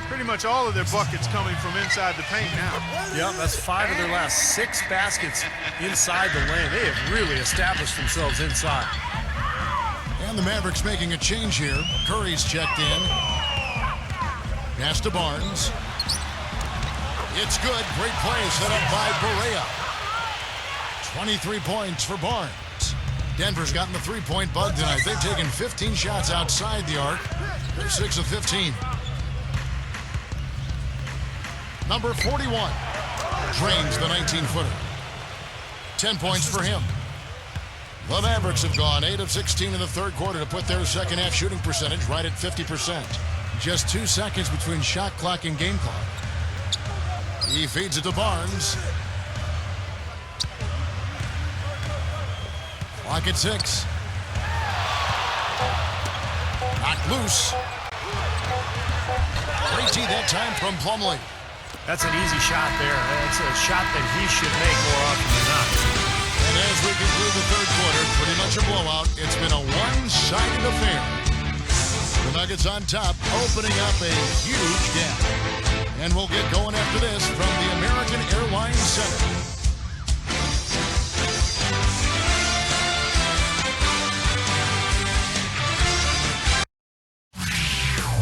D: Pretty much all of their buckets coming from inside the paint now.
C: Yeah, that's 5 of their last 6 baskets inside the lane. They have really established themselves inside.
B: And the Mavericks making a change here. Curry's checked in. Pass to Barnes. It's good. Great play set up by Barea. 23 points for Barnes. Denver's gotten the three-point bug tonight. They've taken 15 shots outside the arc. They're 6 of 15. Number 41 drains the 19-footer. 10 points for him. The Mavericks have gone 8 of 16 in the third quarter to put their second-half shooting percentage right at 50%. Just 2 seconds between shot clock and game clock. He feeds it to Barnes. Clock at 6. Knocked loose. Great tee that time from Plumlee.
C: That's an easy shot there. That's a shot that he should make more often than not.
B: And as we conclude the third quarter, pretty much a blowout. It's been a one-sided affair. The Nuggets on top, opening up a huge gap. And we'll get going after this from the American Airlines Center.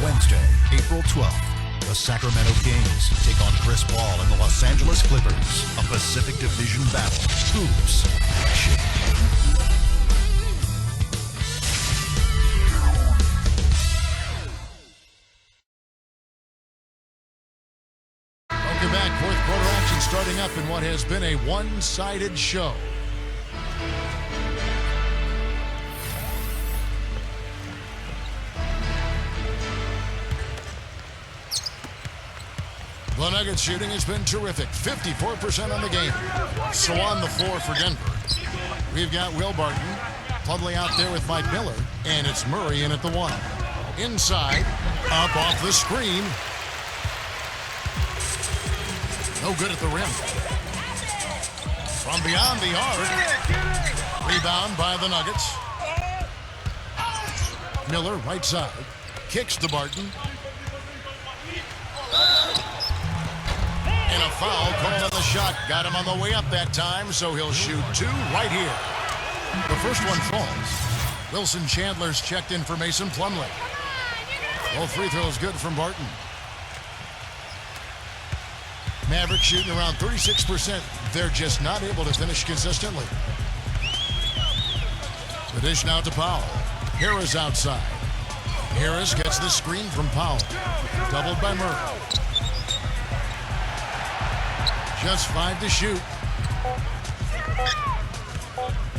F: Wednesday, April 12th. The Sacramento Kings take on Chris Paul and the Los Angeles Clippers. A Pacific Division battle. Hoops action.
B: Welcome back. Fourth quarter action starting up in what has been a one-sided show. The Nuggets shooting has been terrific. 54% on the game. So on the floor for Denver, we've got Will Barton. Plumlee out there with Mike Miller. And it's Murray in at the one. Inside. Up off the screen. No good at the rim. From beyond the arc. Rebound by the Nuggets. Miller right side. Kicks to Barton. And a foul called on the shot. Got him on the way up that time, so he'll shoot two right here. The first one falls. Wilson Chandler's checked in for Mason Plumlee. Both free throws good from Barton. Mavericks shooting around 36%. They're just not able to finish consistently. The dish now to Powell. Harris outside. Harris gets the screen from Powell. Doubled by Murray. Just 5 to shoot.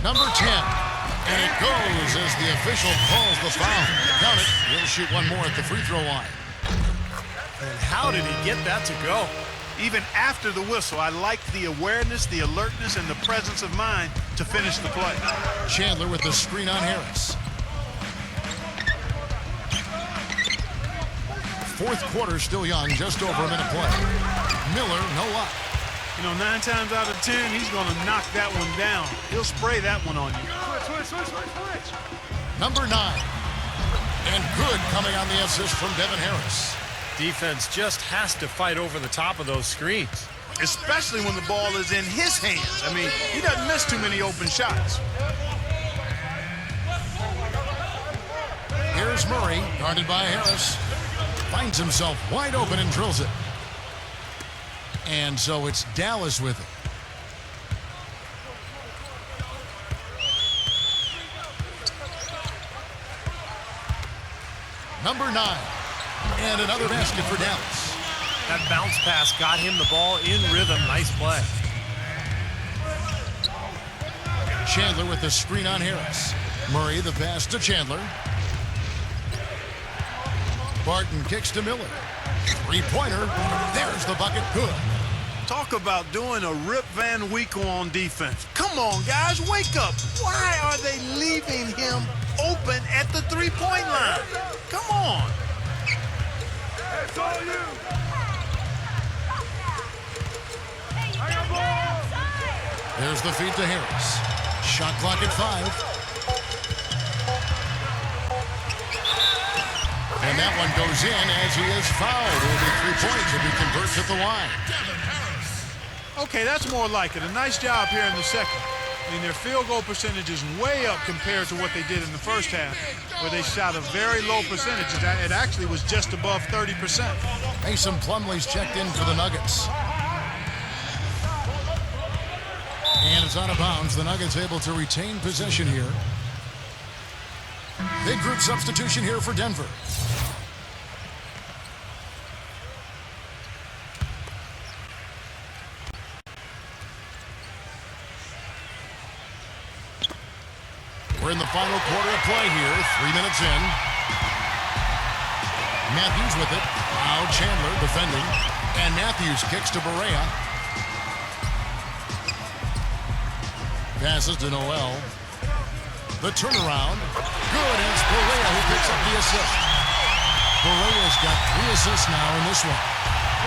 B: Number 10. And it goes as the official calls the foul. Count it. He'll shoot one more at the free throw line.
C: And how did he get that to go?
D: Even after the whistle, I liked the awareness, the alertness, and the presence of mind to finish the play.
B: Chandler with the screen on Harris. Fourth quarter still young, just over a minute play. Miller, no luck.
D: You know, 9 times out of 10, he's going to knock that one down. He'll spray that one on you.
C: Switch.
B: Number 9. And good coming on the assist from Devin Harris.
C: Defense just has to fight over the top of those screens.
D: Especially when the ball is in his hands. I mean, he doesn't miss too many open shots.
B: Here's Murray, guarded by Harris. Finds himself wide open and drills it. And so it's Dallas with it. Number 9. And another basket for Dallas.
C: That bounce pass got him the ball in rhythm. Nice play.
B: Chandler with the screen on Harris. Murray the pass to Chandler. Barton kicks to Miller. Three-pointer. There's the bucket. Good.
D: Talk about doing a Rip Van Winkle on defense. Come on, guys, wake up. Why are they leaving him open at the three-point line? Come on.
C: It's all you.
B: There's the feed to Harris. Shot clock at 5. And that one goes in as he is fouled. It will be 3 points if he converts at the line.
D: Okay, that's more like it. A nice job here in the second. I mean, their field goal percentage is way up compared to what they did in the first half, where they shot a very low percentage. It actually was just above 30%.
B: Mason Plumlee's checked in for the Nuggets. And it's out of bounds. The Nuggets able to retain possession here. Big group substitution here for Denver. We're in the final quarter of play here. 3 minutes in. Matthews with it. Now Chandler defending. And Matthews kicks to Barea. Passes to Noel. The turnaround. Good. And it's Barea who picks up the assist. Barea's got 3 assists now in this one.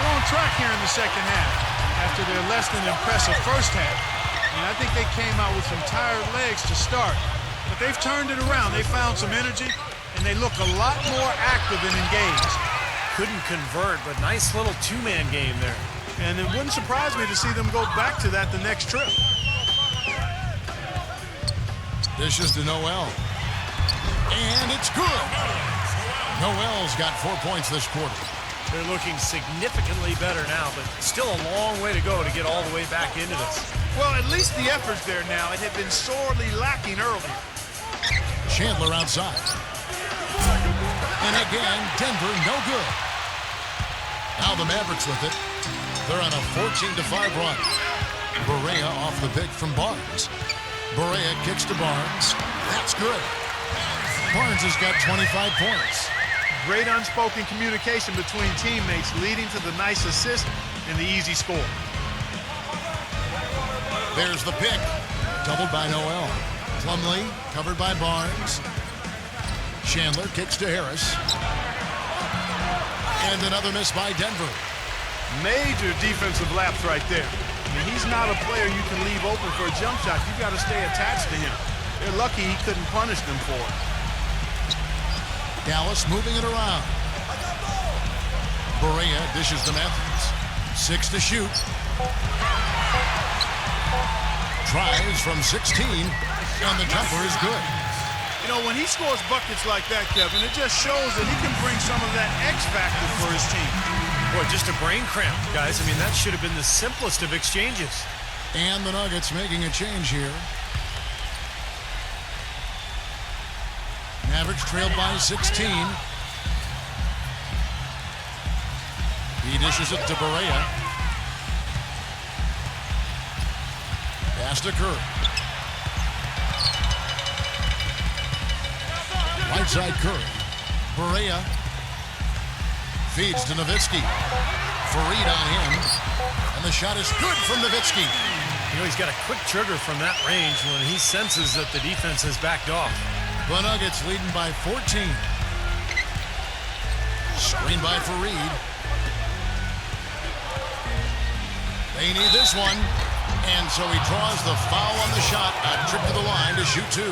D: We're on track here in the second half after their less than impressive first half. And I think they came out with some tired legs to start. But they've turned it around. They found some energy, and they look a lot more active and engaged.
C: Couldn't convert, but nice little two-man game there.
D: And it wouldn't surprise me to see them go back to that the next trip.
B: Dishes to Noel. And it's good. Noel's got 4 points this quarter.
C: They're looking significantly better now, but still a long way to go to get all the way back into this.
D: Well, at least the effort's there now. It had been sorely lacking earlier.
B: Chandler outside. And again, Denver no good. Now the Mavericks with it. They're on a 14-5 run. Barea off the pick from Barnes. Barea kicks to Barnes. That's good. Barnes has got 25 points.
D: Great unspoken communication between teammates, leading to the nice assist and the easy score.
B: There's the pick. Doubled by Noel. Plumlee covered by Barnes. Chandler kicks to Harris. And another miss by Denver.
D: Major defensive lapse right there. I mean, he's not a player you can leave open for a jump shot. You got to stay attached to him. They're lucky he couldn't punish them for it.
B: Dallas moving it around. Barea dishes to Matthews. 6 to shoot. Tries from 16, and the jumper is good.
D: You know, when he scores buckets like that, Kevin, it just shows that he can bring some of that X factor for his team.
C: Boy, just a brain cramp, guys. I mean, that should have been the simplest of exchanges.
B: And the Nuggets making a change here. Mavericks trailed by 16. He dishes it to Barea. Pass to Curry. Right side Curry. Barea feeds to Nowitzki. Fareed on him. And the shot is good from Nowitzki.
C: You know, he's got a quick trigger from that range when he senses that the defense has backed off.
B: The Nuggets leading by 14. Screen by Fareed. They need this one. And so he draws the foul on the shot. A trip to the line to shoot 2.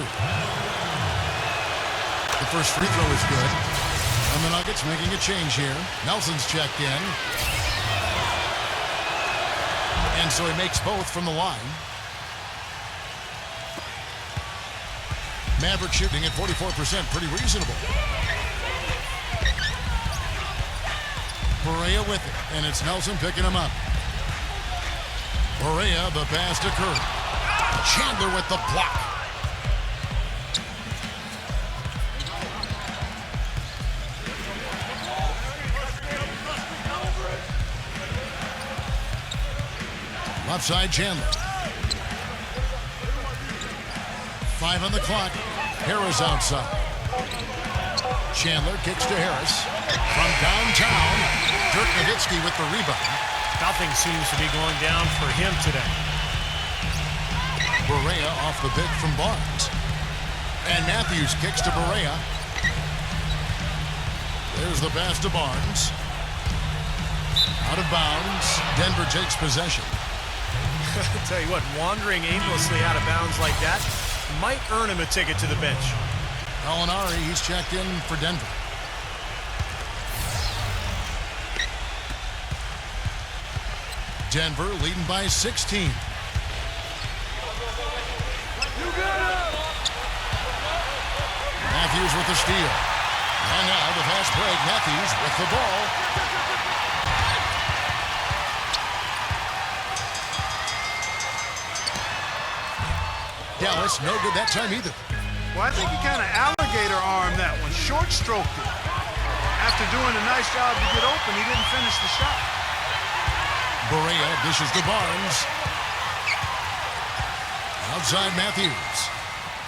B: The first free throw is good. And the Nuggets making a change here. Nelson's checked in. And so he makes both from the line. Maverick shooting at 44%, pretty reasonable. Barea with it, and it's Nelson picking him up. Barea, the pass to Curry. Chandler with the block. Left side Chandler. 5 on the clock. Harris outside. Chandler kicks to Harris. From downtown, Dirk Nowitzki with the rebound.
C: Nothing seems to be going down for him today.
B: Barea off the pick from Barnes. And Matthews kicks to Barea. There's the pass to Barnes. Out of bounds. Denver takes possession.
C: I'll tell you what, wandering aimlessly out of bounds like that might earn him a ticket to the bench.
B: Gallinari, he's checked in for Denver. Denver leading by 16. Matthews with the steal. And now the fast break. Matthews with the ball. Dallas, no good that time either.
D: Well, I think he kind of alligator armed that one, short stroked it. After doing a nice job to get open, he didn't finish the shot.
B: Barea dishes to Barnes. Outside Matthews.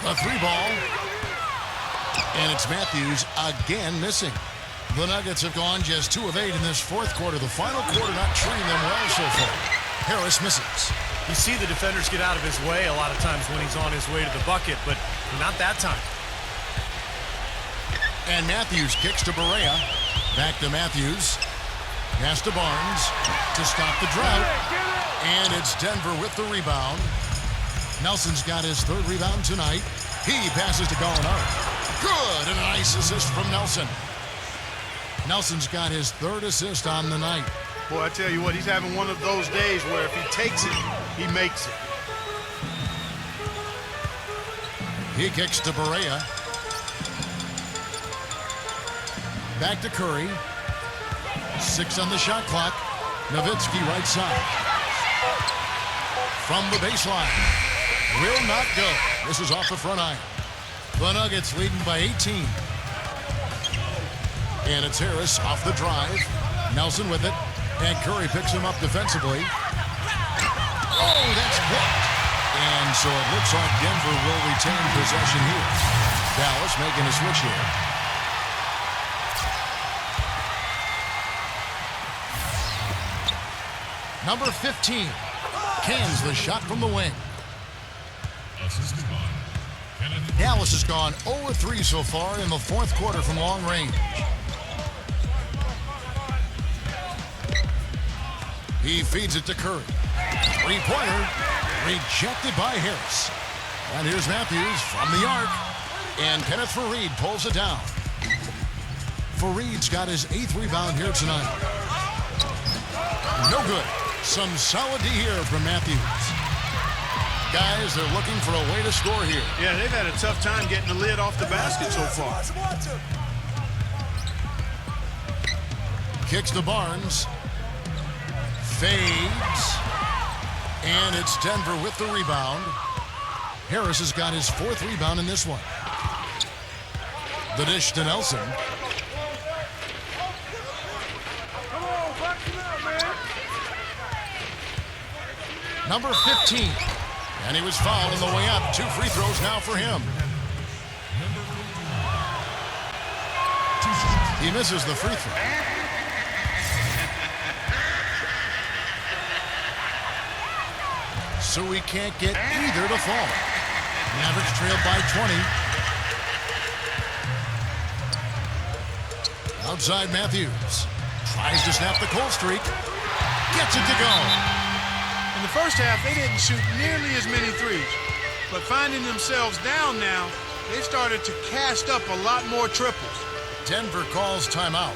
B: The 3 ball. And it's Matthews again missing. The Nuggets have gone just 2 of 8 in this fourth quarter. The final quarter not treating them well so far. Harris misses.
C: You see the defenders get out of his way a lot of times when he's on his way to the bucket, but not that time.
B: And Matthews kicks to Barea. Back to Matthews. Pass to Barnes to stop the drought. And it's Denver with the rebound. Nelson's got his third rebound tonight. He passes to Gallinari. Good, and a nice assist from Nelson. Nelson's got his third assist on the night.
D: Boy, I tell you what, he's having one of those days where if he takes it, he makes it.
B: He kicks to Barea. Back to Curry. 6 on the shot clock. Nowitzki right side. From the baseline. Will not go. This is off the front iron. The Nuggets leading by 18. And it's Harris off the drive. Nelson with it. And Curry picks him up defensively. Oh, that's blocked. And so it looks like Denver will retain possession here. Dallas making a switch here. Number 15 cans the shot from the wing. Dallas has gone 0-3 so far in the fourth quarter from long range. He feeds it to Curry. Three-pointer rejected by Harris. And here's Matthews from the arc. And Kenneth Faried pulls it down. Faried's got his 8th rebound here tonight. No good. Some solid D here from Matthews. Guys, they're looking for a way to score here.
D: Yeah, they've had a tough time getting the lid off the basket so far.
B: Kicks to Barnes. Fades. And it's Denver with the rebound. Harris has got his 4th rebound in this one. The dish to Nelson. Number 15. And he was fouled on the way up. 2 free throws now for him. He misses the free throw. So we can't get either to fall. Mavericks trailed by 20. Outside Matthews. Tries to snap the cold streak. Gets it to go.
D: In the first half, they didn't shoot nearly as many threes. But finding themselves down now, they started to cast up a lot more triples.
B: Denver calls timeout.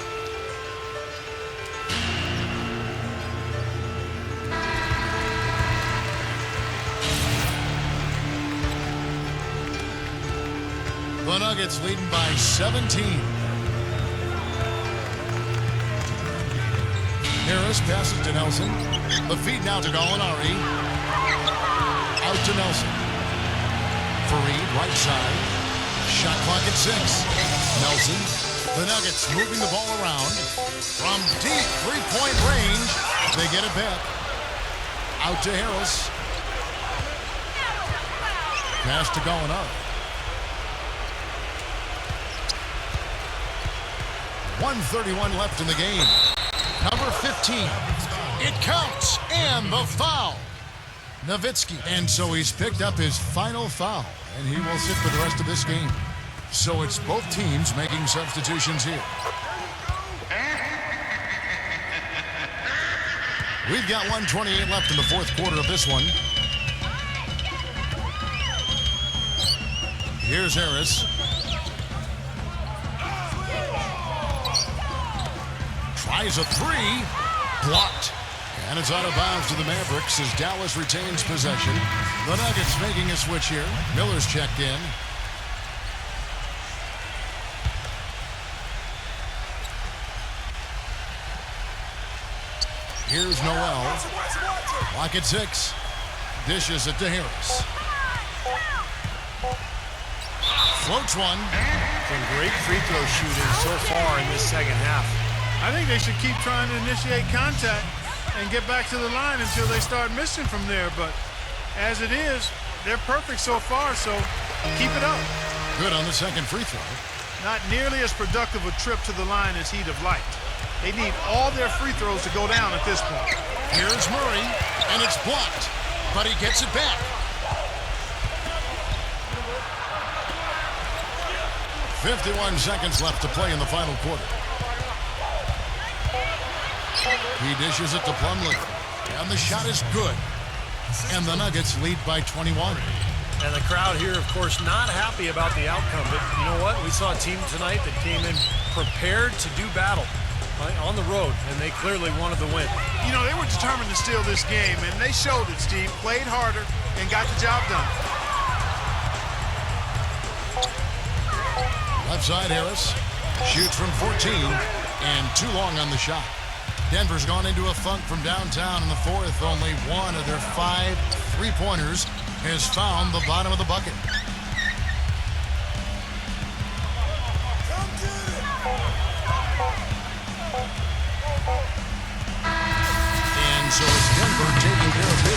B: The Nuggets leading by 17. Harris passes to Nelson. The feed now to Gallinari. Out to Nelson. Faried, right side. Shot clock at 6. Nelson. The Nuggets moving the ball around. From deep three-point range, they get it back. Out to Harris. Pass to Gallinari. 1:31 left in the game. Number 15. It counts, and the foul. Nowitzki. And so he's picked up his final foul, and he will sit for the rest of this game. So it's both teams making substitutions here. We've got 1:28 left in the fourth quarter of this one. Here's Harris. Tries a 3. Blocked. And it's out of bounds to the Mavericks as Dallas retains possession. The Nuggets making a switch here. Miller's checked in. Here's Noel. Clock at 6. Dishes it to Harris. Floats one.
C: Some great free throw shooting so far in this second half.
D: I think they should keep trying to initiate contact and get back to the line until they start missing from there. But as it is, they're perfect so far, so keep it up.
B: Good on the second free throw.
D: Not nearly as productive a trip to the line as he'd have liked. They need all their free throws to go down at this point.
B: Here's Murray, and it's blocked, but he gets it back. 51 seconds left to play in the final quarter. He dishes it to Plumlee, and the shot is good. and the Nuggets lead by 21.
C: And the crowd here, of course, not happy about the outcome. But you know what? We saw a team tonight that came in prepared to do battle on the road, and they clearly wanted the win.
D: You know, they were determined to steal this game, and they showed it, Steve. Played harder and got the job done.
B: Left side, Harris shoots from 14 and too long on the shot. Denver's gone into a funk from downtown in the fourth. Only one of their 5 3-pointers has found the bottom of the bucket. And so it's Denver taking care of